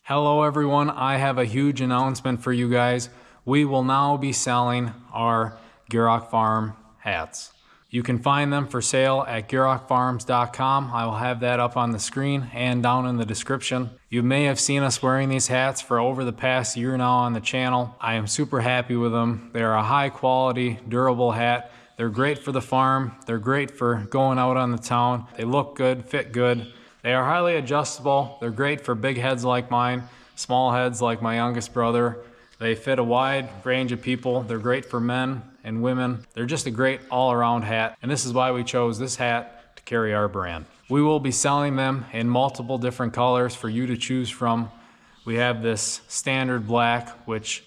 Hello everyone, I have a huge announcement for you guys. We will now be selling our Gierok Farm hats. You can find them for sale at gierokfarms.com. I will have that up on the screen and down in the description. You may have seen us wearing these hats for over the past year now on the channel. I am super happy with them. They're a high quality, durable hat. They're great for the farm. They're great for going out on the town. They look good, fit good. They are highly adjustable. They're great for big heads like mine, small heads like my youngest brother. They fit a wide range of people. They're great for men and women. They're just a great all-around hat, and this is why we chose this hat to carry our brand. We will be selling them in multiple different colors for you to choose from. We have this standard black, which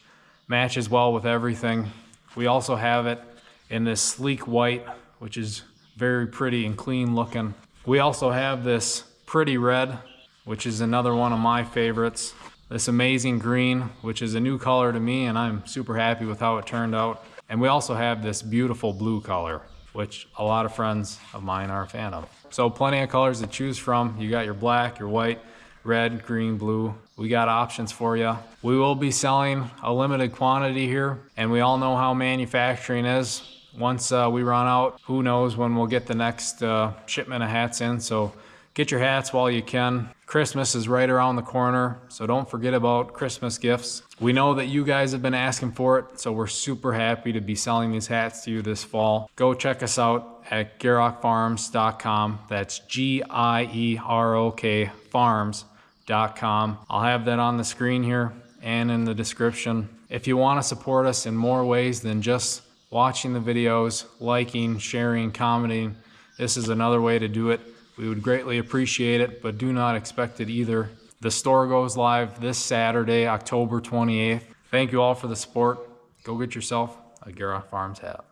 matches well with everything. We also have it in this sleek white, which is very pretty and clean looking. We also have this pretty red, which is another one of my favorites. This amazing green, which is a new color to me, and I'm super happy with how it turned out. And we also have this beautiful blue color, which a lot of friends of mine are a fan of. So plenty of colors to choose from. You got your black, your white, red, green, blue. We got options for you. We will be selling a limited quantity here, and we all know how manufacturing is. Once we run out, who knows when we'll get the next shipment of hats in. So get your hats while you can. Christmas is right around the corner, so don't forget about Christmas gifts. We know that you guys have been asking for it, so we're super happy to be selling these hats to you this fall. Go check us out at gierokfarms.com. That's Gierok farms.com. I'll have that on the screen here and in the description. If you want to support us in more ways than just watching the videos, liking, sharing, commenting, this is another way to do it. We would greatly appreciate it, but do not expect it either. The store goes live this Saturday, October 28th. Thank you all for the support. Go get yourself a Gierok Farms hat.